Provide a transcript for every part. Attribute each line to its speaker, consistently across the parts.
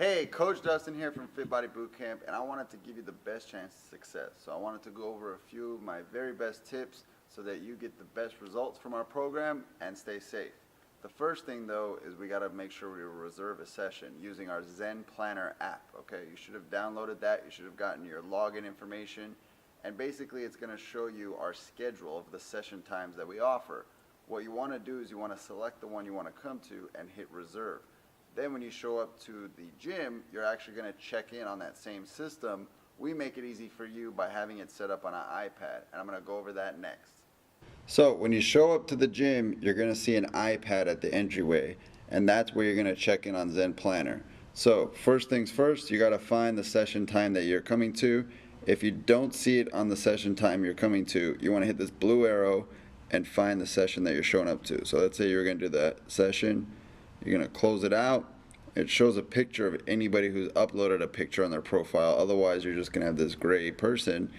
Speaker 1: Hey, Coach Dustin here from Fit Body Bootcamp, and I wanted to give you the best chance of success. So I wanted to go over a few of my very best tips so that you get the best results from our program and stay safe. The first thing though is we got to make sure we reserve a session using our Zen Planner app. Okay, you should have downloaded that. You should have gotten your login information, and basically it's going to show you our schedule of the session times that we offer. What you want to do is you want to select the one you want to come to and hit reserve. Then when you show up to the gym, you're actually going to check in on that same system. We make it easy for you by having it set up on an iPad, and I'm going to go over that next. So when you show up to the gym, you're going to see an iPad at the entryway, and that's where you're going to check in on Zen Planner. So first things first, you got to find the session time that you're coming to. If you don't see it on the session time you're coming to, you want to hit this blue arrow and find the session that you're showing up to. So let's say you're going to do that session. You're going to close it out. It shows a picture of anybody who's uploaded a picture on their profile. Otherwise, you're just going to have this gray person.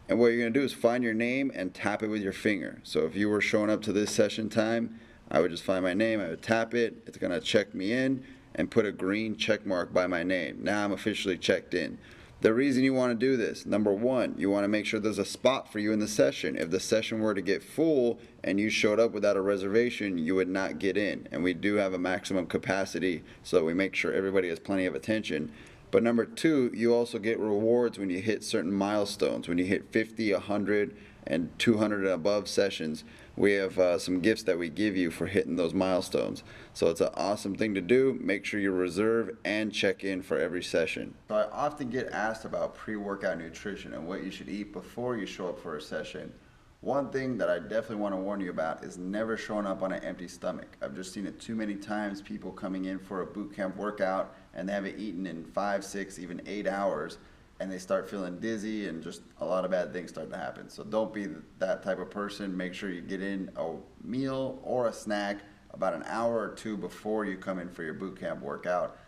Speaker 1: And what you're going to do is find your name and tap it with your finger. So if you were showing up to this session time, I would just find my name, I would tap it. It's going to check me in and put a green check mark by my name. Now I'm officially checked in. The reason you want to do this, number one, you want to make sure there's a spot for you in the session. If the session were to get full and you showed up without a reservation, you would not get in. And we do have a maximum capacity, so we make sure everybody has plenty of attention. But number two, you also get rewards when you hit certain milestones. When you hit 50, 100, and 200 and above sessions, we have some gifts that we give you for hitting those milestones. So it's an awesome thing to do. Make sure you reserve and check in for every session. So I often get asked about pre-workout nutrition and what you should eat before you show up for a session. One thing that I definitely want to warn you about is never showing up on an empty stomach. I've just seen it too many times, people coming in for a boot camp workout and they haven't eaten in 5, 6, even 8 hours, and they start feeling dizzy and just a lot of bad things start to happen. So don't be that type of person. Make sure you get in a meal or a snack about an hour or two before you come in for your boot camp workout.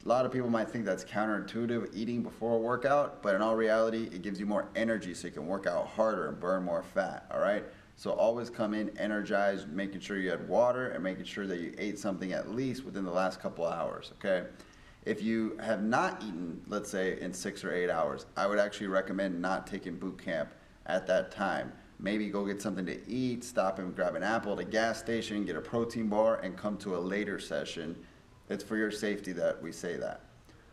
Speaker 1: A lot of people might think that's counterintuitive, eating before a workout, but in all reality, it gives you more energy so you can work out harder and burn more fat, all right? So always come in energized, making sure you had water and making sure that you ate something at least within the last couple hours, okay? If you have not eaten, let's say in 6 or 8 hours, I would actually recommend not taking boot camp at that time. Maybe go get something to eat, stop and grab an apple at a gas station, get a protein bar, and come to a later session. It's for your safety that we say that.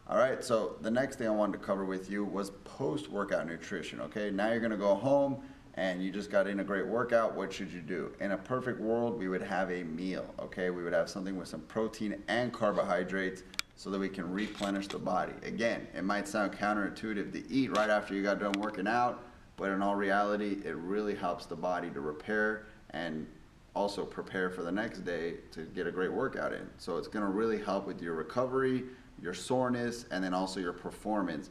Speaker 1: All right, so the next thing I wanted to cover with you was post-workout nutrition, okay? Now you're gonna go home and you just got in a great workout. What should you do? In a perfect world, we would have a meal, okay? We would have something with some protein and carbohydrates so that we can replenish the body. Again, it might sound counterintuitive to eat right after you got done working out, but in all reality, it really helps the body to repair and also prepare for the next day to get a great workout in. So it's gonna really help with your recovery, your soreness, and then also your performance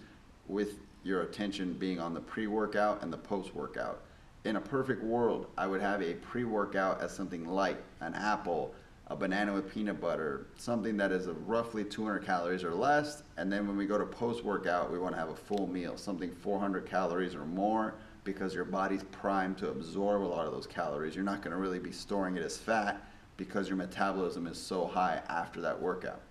Speaker 1: with your attention being on the pre-workout and the post-workout. In a perfect world, I would have a pre-workout as something light, an apple, a banana with peanut butter, something that is roughly 200 calories or less. And then when we go to post-workout, we wanna have a full meal, something 400 calories or more, because your body's primed to absorb a lot of those calories. You're not gonna really be storing it as fat because your metabolism is so high after that workout,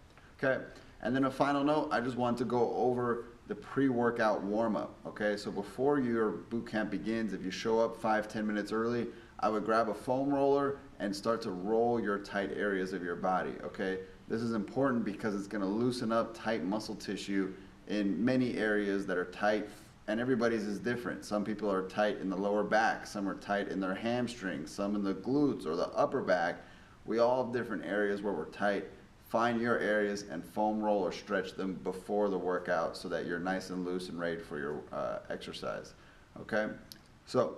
Speaker 1: okay? And then a final note, I just want to go over the pre-workout warm-up, okay? So before your boot camp begins, if you show up 5-10 minutes early, I would grab a foam roller and start to roll your tight areas of your body, okay? This is important because it's gonna loosen up tight muscle tissue in many areas that are tight, and everybody's is different. Some people are tight in the lower back, some are tight in their hamstrings, some in the glutes or the upper back. We all have different areas where we're tight. Find your areas and foam roll or stretch them before the workout so that you're nice and loose and ready for your exercise, okay? So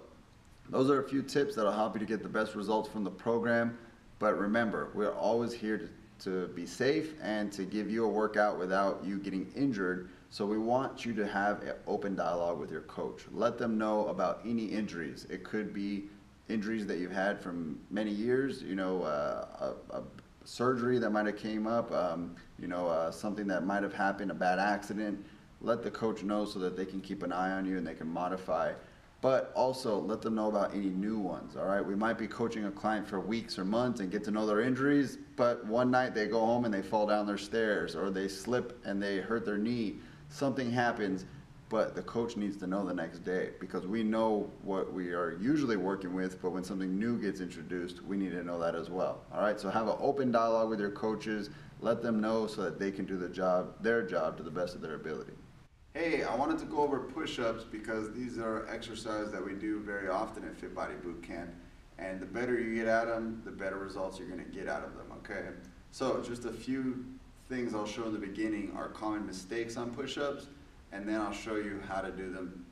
Speaker 1: those are a few tips that'll help you to get the best results from the program. But remember, we're always here to be safe and to give you a workout without you getting injured. So we want you to have an open dialogue with your coach. Let them know about any injuries. It could be injuries that you've had from many years, you know, a surgery that might have came up, something that might have happened, a bad accident. Let the coach know so that they can keep an eye on you and they can modify. but also let them know about any new ones, all right? We might be coaching a client for weeks or months and get to know their injuries, but one night they go home and they fall down their stairs, or they slip and they hurt their knee. Something happens, but the coach needs to know the next day, because we know what we are usually working with, but when something new gets introduced, we need to know that as well, all right? So have an open dialogue with your coaches, let them know so that they can do their job to the best of their ability. Hey, I wanted to go over push-ups because these are exercises that we do very often at Fit Body Bootcamp, and the better you get at them, the better results you're going to get out of them, okay? So just a few things I'll show in the beginning are common mistakes on push-ups, and then I'll show you how to do them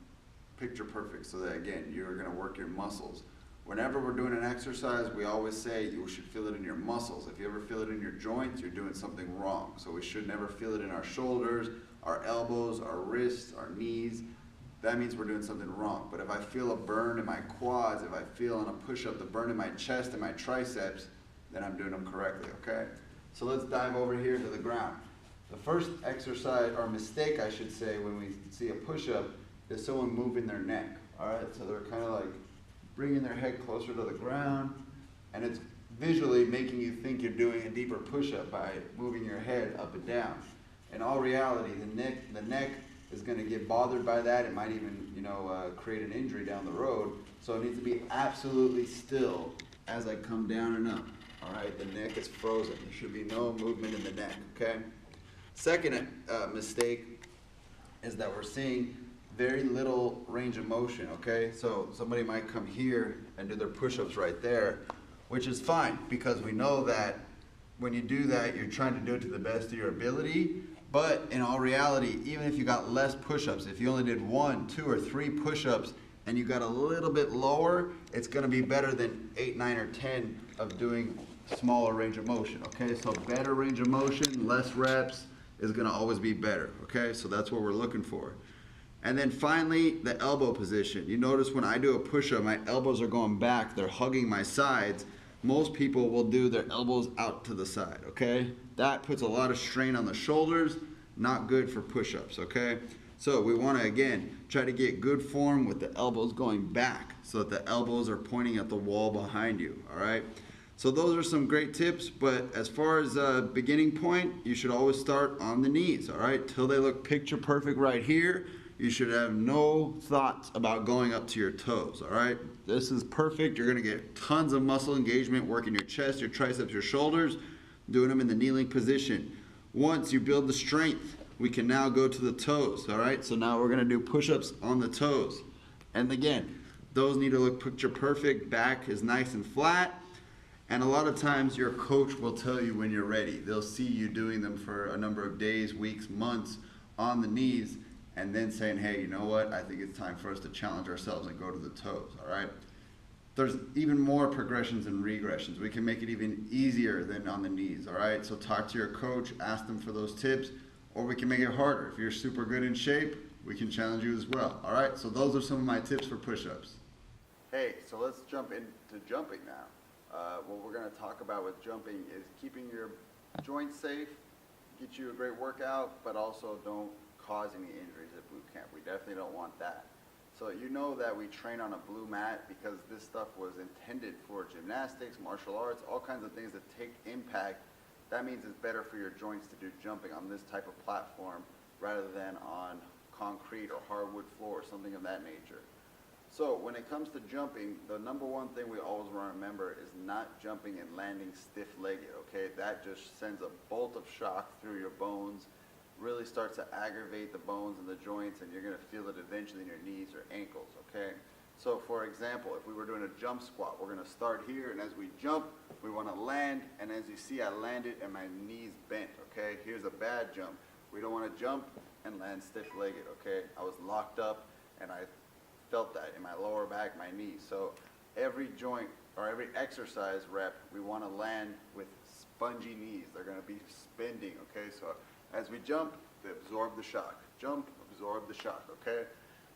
Speaker 1: picture perfect so that, again, you're going to work your muscles. Whenever we're doing an exercise, we always say you should feel it in your muscles. If you ever feel it in your joints, you're doing something wrong. So we should never feel it in our shoulders, our elbows, our wrists, our knees. That means we're doing something wrong. But if I feel a burn in my quads, if I feel on a push-up the burn in my chest and my triceps, then I'm doing them correctly, okay? So let's dive over here to the ground. The first exercise, or mistake I should say, when we see a push-up is someone moving their neck, all right? So they're kind of like bringing their head closer to the ground, and it's visually making you think you're doing a deeper push-up by moving your head up and down. In all reality, the neck is going to get bothered by that. It might even, create an injury down the road. So it needs to be absolutely still as I come down and up. All right, the neck is frozen. There should be no movement in the neck, okay? Second mistake is that we're seeing very little range of motion, okay? So somebody might come here and do their push-ups right there, which is fine, because we know that when you do that, you're trying to do it to the best of your ability. But in all reality, even if you got less push-ups, if you only did 1, 2, or 3 push-ups and you got a little bit lower, it's gonna be better than 8, 9, or 10 of doing smaller range of motion, okay? So better range of motion, less reps is gonna always be better, okay? So that's what we're looking for. And then finally, the elbow position. You notice when I do a push-up, my elbows are going back, they're hugging my sides. Most people will do their elbows out to the side, okay? That puts a lot of strain on the shoulders, not good for push-ups, okay? So we wanna, again, try to get good form with the elbows going back so that the elbows are pointing at the wall behind you, all right? So those are some great tips, but as far as a beginning point, you should always start on the knees, all right? Till they look picture perfect right here. You should have no thoughts about going up to your toes, all right? This is perfect. You're gonna get tons of muscle engagement, working your chest, your triceps, your shoulders, doing them in the kneeling position. Once you build the strength, we can now go to the toes, all right? So now we're gonna do push-ups on the toes. And again, those need to look picture perfect. Back is nice and flat. And a lot of times your coach will tell you when you're ready. They'll see you doing them for a number of days, weeks, months on the knees, and then saying, hey, you know what? I think it's time for us to challenge ourselves and go to the toes, all right? There's even more progressions and regressions. We can make it even easier than on the knees, all right? So talk to your coach, ask them for those tips, or we can make it harder. If you're super good in shape, we can challenge you as well, all right? So those are some of my tips for push-ups. Hey, so let's jump into jumping now. What we're gonna talk about with jumping is keeping your joints safe, get you a great workout, but also don't cause any injuries at boot camp. We definitely don't want that. So you know that we train on a blue mat because this stuff was intended for gymnastics, martial arts, all kinds of things that take impact. That means it's better for your joints to do jumping on this type of platform rather than on concrete or hardwood floor or something of that nature. So when it comes to jumping, the number one thing we always want to remember is not jumping and landing stiff-legged, okay? That just sends a bolt of shock through your bones, really starts to aggravate the bones and the joints, and you're going to feel it eventually in your knees or ankles, okay? So for example, if we were doing a jump squat, we're going to start here, and as we jump, we want to land, and as you see, I landed and my knees bent, okay? Here's a bad jump. We don't want to jump and land stiff-legged, okay? I was locked up, and I felt that in my lower back, my knees. So every joint or every exercise rep, we want to land with spongy knees. They're going to be spinning, okay? So as we jump, they absorb the shock. Jump, absorb the shock, okay?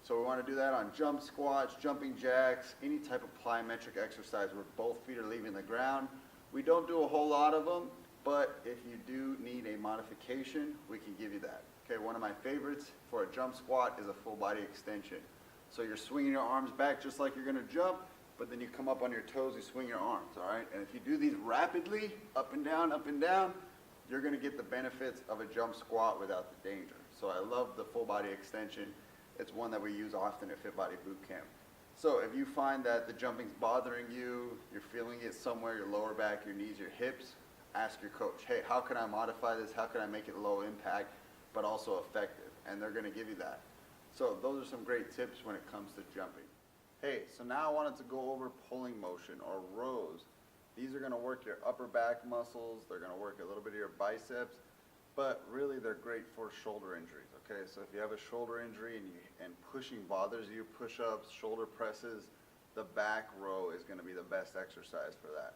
Speaker 1: So we want to do that on jump squats, jumping jacks, any type of plyometric exercise where both feet are leaving the ground. We don't do a whole lot of them, but if you do need a modification, we can give you that. Okay, one of my favorites for a jump squat is a full body extension. So you're swinging your arms back just like you're gonna jump, but then you come up on your toes, you swing your arms, all right? And if you do these rapidly, up and down, you're gonna get the benefits of a jump squat without the danger. So I love the full body extension. It's one that we use often at Fit Body Bootcamp. So if you find that the jumping's bothering you, you're feeling it somewhere, your lower back, your knees, your hips, ask your coach, hey, how can I modify this? How can I make it low impact, but also effective? And they're gonna give you that. So those are some great tips when it comes to jumping. Hey, so now I wanted to go over pulling motion or rows. These are gonna work your upper back muscles, they're gonna work a little bit of your biceps, but really they're great for shoulder injuries, okay? So if you have a shoulder injury and pushing bothers you, push-ups, shoulder presses, the back row is gonna be the best exercise for that.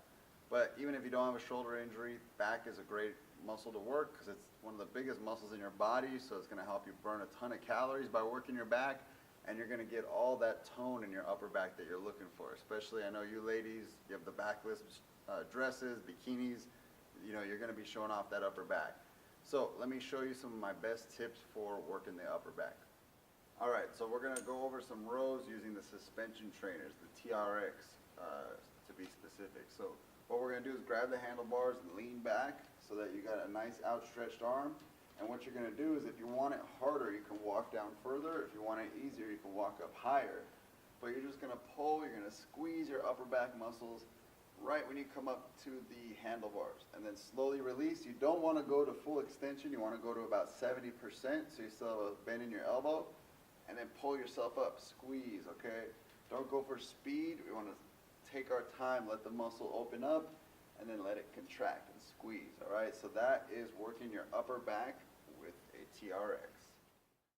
Speaker 1: But even if you don't have a shoulder injury, back is a great muscle to work because it's one of the biggest muscles in your body, so it's gonna help you burn a ton of calories by working your back, and you're gonna get all that tone in your upper back that you're looking for. Especially, I know you ladies, you have the backless dresses, bikinis, you know, you're gonna be showing off that upper back. So let me show you some of my best tips for working the upper back. All right, so we're gonna go over some rows using the suspension trainers, the TRX to be specific. So what we're gonna do is grab the handlebars and lean back so that you got a nice outstretched arm. And what you're gonna do is if you want it harder, you can walk down further. If you want it easier, you can walk up higher. But you're just gonna pull, you're gonna squeeze your upper back muscles right when you come up to the handlebars. And then slowly release. You don't wanna go to full extension, you wanna go to about 70%, so you still have a bend in your elbow. And then pull yourself up, squeeze, okay? Don't go for speed, we wanna take our time, let the muscle open up, and then let it contract and squeeze, all right? So that is working your upper back with a TRX.